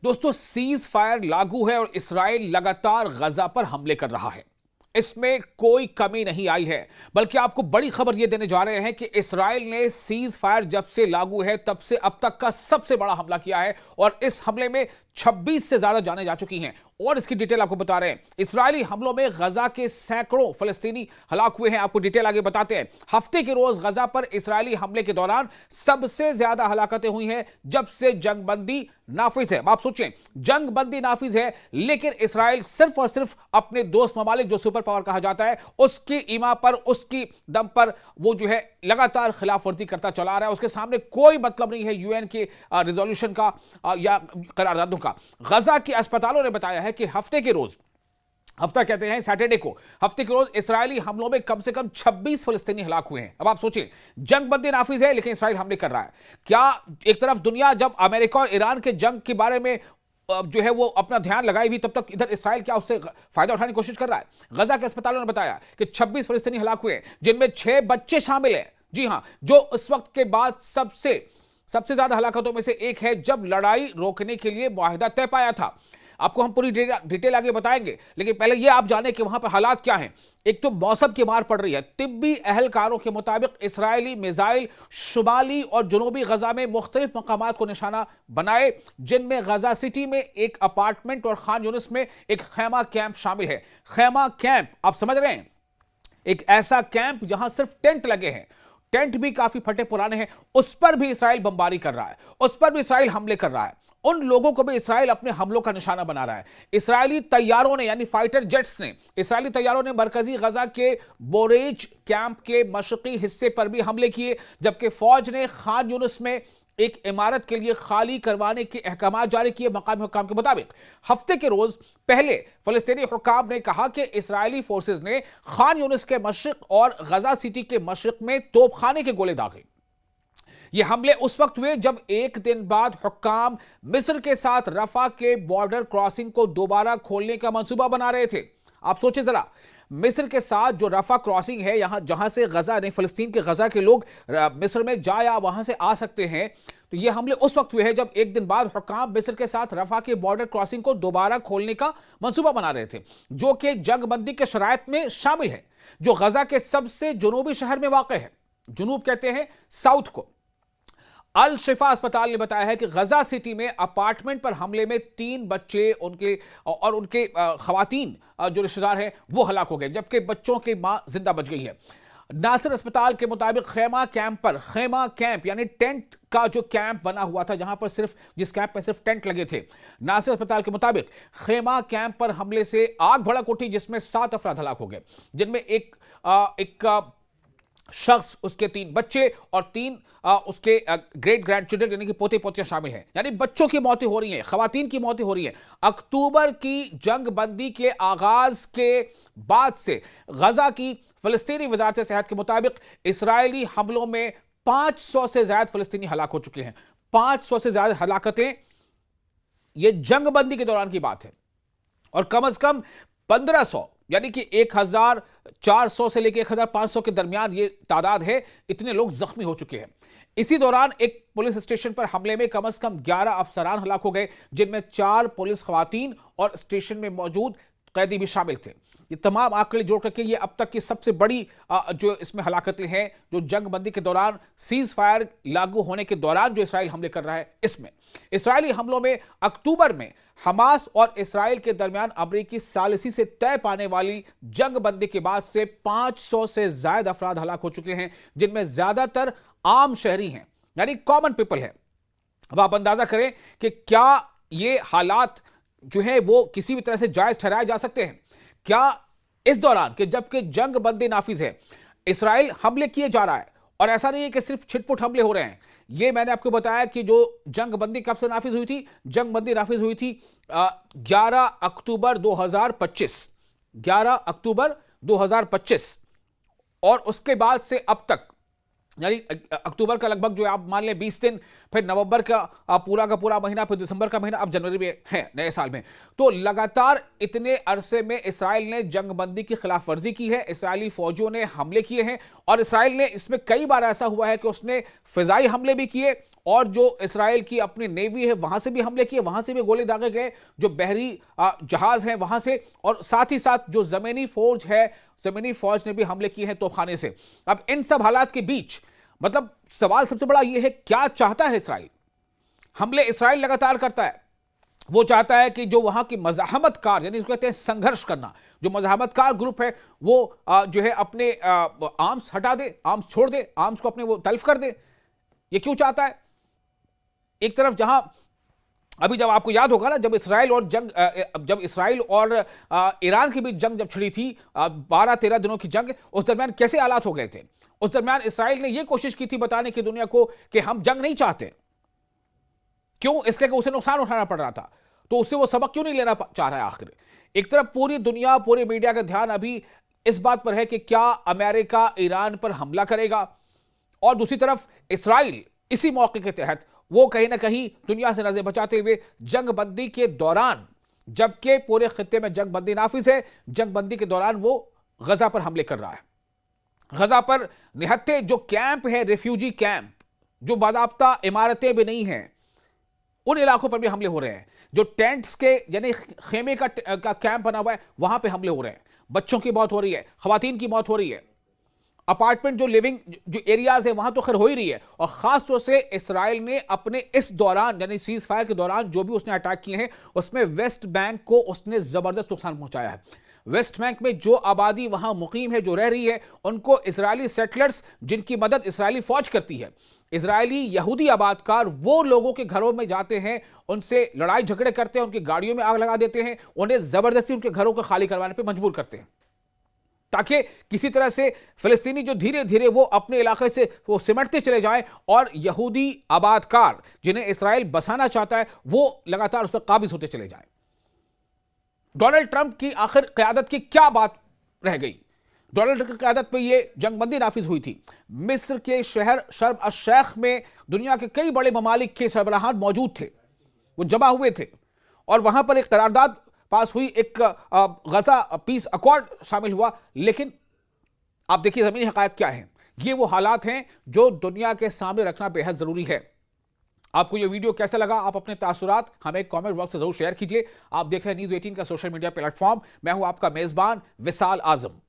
दोस्तों, cease fire लागू है और इसराइल लगातार गजा पर हमले कर रहा है। इसमें कोई कमी नहीं आई है, बल्कि आपको बड़ी खबर यह देने जा रहे हैं कि इसराइल ने सीज फायर जब से लागू है तब से अब तक का सबसे बड़ा हमला किया है और इस हमले में 26 से ज्यादा जानें जा चुकी हैं। और इसकी डिटेल आपको बता रहे हैं। इस्राएली हमलों में गजा के सैकड़ों फलस्तीनी हलाक हुए हैं। आपको डिटेल आगे बताते हैं। हफ्ते के रोज गजा पर इस्राएली हमले के दौरान सबसे ज्यादा हलाकतें हुई हैं जब से जंगबंदी नाफिज है। आप सोचें, जंगबंदी नाफिज है, लेकिन इस्राएल सिर्फ और सिर्फ अपने दोस्त ममालिक जो सुपर पावर कहा जाता है उसकी ईमा पर, उसकी दम पर वो जो है लगातार खिलाफ वर्जी करता चला रहा है। उसके सामने कोई मतलब नहीं है यूएन के रिजोल्यूशन का या करारदादों का। गजा के अस्पतालों ने बताया है कि हफ्ते के रोज, हफ्ता कहते हैं सैटरडे को, हफ्ते के रोज इस्राएली हमलों में कम से कम 26 फलस्तीनी हलाक हुए हैं। अब आप सोचिए, जंगबंदी नाफिज है लेकिन इस्राएल हमले कर रहा है। क्या एक तरफ दुनिया जब अमेरिका और ईरान के जंग के बारे में जो है वो अपना ध्यान लगाई हुई, तब तक इधर इस्राएल क्या उससे फायदा उठाने की कोशिश कर रहा है। गजा के अस्पतालों ने बताया कि 26 फलस्तीनी हलाक हुए, जिनमें 6 बच्चे शामिल हैं। जी हां, जो उस वक्त के बाद सबसे ज्यादा हलाकतों में से एक है जब लड़ाई रोकने के लिए मुआहिदा तय पाया था। आपको हम पूरी डिटेल आगे बताएंगे, लेकिन पहले यह आप जानें कि वहां पर हालात क्या हैं। एक तो मौसम की मार पड़ रही है। तिब्बी अहलकारों के मुताबिक इस्राएली मिसाइल शुमाली और जनूबी गजा में मुख्तलिफ मकामात को निशाना बनाए, जिनमें गजा सिटी में एक अपार्टमेंट और खान यूनिस में एक खैमा कैंप शामिल है। खैमा कैंप, आप समझ रहे हैं, एक ऐसा कैंप जहां सिर्फ टेंट लगे हैं, टेंट भी काफी फटे पुराने हैं, उस पर भी इसराइल बमबारी कर रहा है, उस पर भी इसराइल हमले कर रहा है। उन लोगों को भी इसराइल अपने हमलों का निशाना बना रहा है। इस्राएली तैयारों ने, यानी फाइटर जेट्स ने, इस्राएली तैयारों ने मरकजी गजा के बोरेज कैंप के मशरकी हिस्से पर भी हमले किए, जबकि फौज ने खान यूनिस में एक इमारत के लिए खाली करवाने के अहकाम जारी किए। मकामी हुक्काम के मुताबिक हफ्ते के रोज पहले फलस्तीनी हुक्काम ने कहा कि इस्राएली फोर्सेस ने खान यूनिस के मशरिक और गजा सिटी के मशरिक में तोपखाने के गोले दागे। ये हमले उस वक्त हुए जब एक दिन बाद हुक्काम मिस्र के साथ रफा के बॉर्डर क्रॉसिंग को दोबारा खोलने का मंसूबा बना रहे थे। आप सोचिए जरा, मिस्र के साथ जो रफा क्रॉसिंग है, यहां जहां से गजा नहीं, फलस्तीन के गजा के लोग मिस्र में जा या वहां से आ सकते हैं, तो ये हमले उस वक्त हुए हैं जब एक दिन बाद हुक्काम मिस्र के साथ रफा के बॉर्डर क्रॉसिंग को दोबारा खोलने का मंसूबा बना रहे थे, जो कि जंगबंदी के शराइत में शामिल है, जो गजा के सबसे जनूबी शहर में वाक़ है। जुनूब कहते हैं साउथ को। अल शिफा अस्पताल ने बताया है कि गजा सिटी में अपार्टमेंट पर हमले में 3 बच्चे और उनके खवातीन जो रिश्तेदार हैं वो हलाक हो गए, जबकि बच्चों की मां जिंदा बच गई है। नासिर अस्पताल के मुताबिक खैमा कैंप यानी टेंट का जो कैंप बना हुआ था, जहां पर जिस कैंप में सिर्फ टेंट लगे थे, नासिर अस्पताल के मुताबिक खैमा कैंप पर हमले से आग भड़क उठी, जिसमें 7 अफराद हलाक हो गए, जिनमें एक शख्स, उसके 3 बच्चे और 3 उसके ग्रेट ग्रैंड चिल्ड्रन यानी कि पोते पोतियां शामिल हैं। यानी बच्चों की मौतें हो रही हैं, खवातीन की मौतें हो रही हैं। अक्टूबर की जंगबंदी के आगाज के बाद से गजा की फलस्तीनी वजारत सेहत के मुताबिक इस्राएली हमलों में 500 से ज्यादा फलस्तीनी हलाक हो चुके हैं। 500 से ज्यादा हलाकतें ये जंगबंदी के दौरान की बात है, और कम से कम 1500 यानी कि 1400 से लेकर 1500 के दरमियान ये तादाद है, इतने लोग जख्मी हो चुके हैं। इसी दौरान एक पुलिस स्टेशन पर हमले में कम से कम 11 अफसरान हलाक हो गए, जिनमें 4 पुलिस खवातीन और स्टेशन में मौजूद कैदी भी शामिल थे। ये तमाम आंकड़े जोड़ करके ये अब तक की सबसे बड़ी जो इसमें हलाकतें हैं, जो जंगबंदी के दौरान, सीज फायर लागू होने के दौरान जो इसराइल हमले कर रहा है। इसमें इस्राएली हमलों में अक्टूबर में हमास और इसराइल के दरमियान अमरीकी सालिसी से तय पाने वाली जंगबंदी के बाद से 500 से ज्यादा अफराद हलाक हो चुके हैं, जिनमें ज्यादातर आम शहरी हैं, यानी कॉमन पीपल है। अब आप अंदाजा करें कि क्या ये हालात जो है वो किसी भी तरह से जायज ठहराए जा सकते हैं? क्या इस दौरान कि जबकि जंगबंदी नाफिज है, इसराइल हमले किए जा रहा है, और ऐसा नहीं है कि सिर्फ छिटपुट हमले हो रहे हैं। ये मैंने आपको बताया कि जो जंगबंदी कब से नाफिज हुई थी, जंगबंदी नाफिज हुई थी 11 अक्टूबर 2025, 11 अक्टूबर 2025, और उसके बाद से अब तक, यानी अक्टूबर का लगभग जो आप मान लें 20 दिन, फिर नवंबर का पूरा महीना, फिर दिसंबर का महीना, अब जनवरी में है नए साल में, तो लगातार इतने अरसे में इसराइल ने जंगबंदी की खिलाफ वर्जी की है। इसराइली फौजियों ने हमले किए हैं, और इसराइल ने इसमें कई बार ऐसा हुआ है कि उसने फिजाई हमले भी किए और जो इसराइल की अपनी नेवी है वहां से भी हमले किए, वहां से भी गोले दागे गए, जो बहरी जहाज हैं वहां से, और साथ ही साथ जो जमीनी फौज है, जमीनी फौज ने भी हमले किए हैं तोपखाने से। अब इन सब हालात के बीच मतलब सवाल सबसे बड़ा यह है, क्या चाहता है इसराइल? हमले इसराइल लगातार करता है, वो चाहता है कि जो वहां की मज़ाहमतकार, यानी इसको कहते हैं संघर्ष करना, जो मज़ाहमतकार ग्रुप है वो जो है अपने आर्म्स हटा दे, आर्म्स छोड़ दे, आर्म्स को अपने वो तल्फ कर दे। ये क्यों चाहता है? एक तरफ जहां अभी जब आपको याद होगा ना, जब इसराइल और ईरान के बीच जंग जब छिड़ी थी, 12-13 दिनों की जंग, उस दरमियान कैसे हालात हो गए थे? उस दरमियान इसराइल ने यह कोशिश की थी बताने की दुनिया को कि हम जंग नहीं चाहते। क्यों? इसलिए कि उसे नुकसान उठाना पड़ रहा था, तो उससे वो सबक क्यों नहीं लेना चाह रहा है आखिर? एक तरफ पूरी दुनिया, पूरे मीडिया का ध्यान अभी इस बात पर है कि क्या अमेरिका ईरान पर हमला करेगा, और दूसरी तरफ इसराइल इसी मौके के तहत वो कहीं ना कहीं दुनिया से नजर बचाते हुए जंगबंदी के दौरान, जबकि पूरे खित्ते में जंगबंदी नाफिज है, जंगबंदी के दौरान वो गजा पर हमले कर रहा है। गजा पर निहत्ते जो कैंप है, रेफ्यूजी कैंप, जो बाज़ाब्ता इमारतें भी नहीं हैं, उन इलाकों पर भी हमले हो रहे हैं। जो टेंट्स के यानी खेमे का कैंप बना हुआ है, वहां पे हमले हो रहे हैं। बच्चों की मौत हो रही है, खवातीन की मौत हो रही है। अपार्टमेंट जो लिविंग जो एरियाज है वहां तो खैर हो ही रही है। और खास तौर से इसराइल ने अपने इस दौरान, यानी सीज फायर के दौरान जो भी उसने अटैक किए हैं, उसमें वेस्ट बैंक को उसने जबरदस्त नुकसान पहुंचाया है। वेस्ट बैंक में जो आबादी वहां मुकीम है, जो रह रही है, उनको इजरायली सेटलर्स, जिनकी मदद इसराइली फौज करती है, इजरायली यहूदी आबादकार, वो लोगों के घरों में जाते हैं, उनसे लड़ाई झगड़े करते हैं, उनकी गाड़ियों में आग लगा देते हैं, उन्हें जबरदस्ती उनके घरों को खाली करवाने पर मजबूर करते हैं, ताकि किसी तरह से फिलिस्तीनी जो धीरे धीरे वो अपने इलाके से वो सिमटते चले जाएं, और यहूदी आबादकार जिन्हें इसराइल बसाना चाहता है वो लगातार उस पर काबिज होते चले जाएं। डोनाल्ड ट्रंप की आखिर क़यादत की क्या बात रह गई? डोनाल्ड ट्रंप की क़यादत पे ये जंगबंदी नाफिज हुई थी। मिस्र के शहर शर्म अल शेख में दुनिया के कई बड़े ममालिक के सरबराहान मौजूद थे, वो जमा हुए थे, और वहां पर एक करारदाद पास हुई, एक गजा पीस अकॉर्ड शामिल हुआ। लेकिन आप देखिए ज़मीनी हक़ाइक़ क्या है। ये वो हालात हैं जो दुनिया के सामने रखना बेहद ज़रूरी है। आपको ये वीडियो कैसा लगा? आप अपने तासुरात हमें कमेंट बॉक्स से जरूर शेयर कीजिए। आप देख रहे हैं न्यूज़ 18 का सोशल मीडिया प्लेटफॉर्म। मैं हूं आपका मेज़बान विशाल आज़म।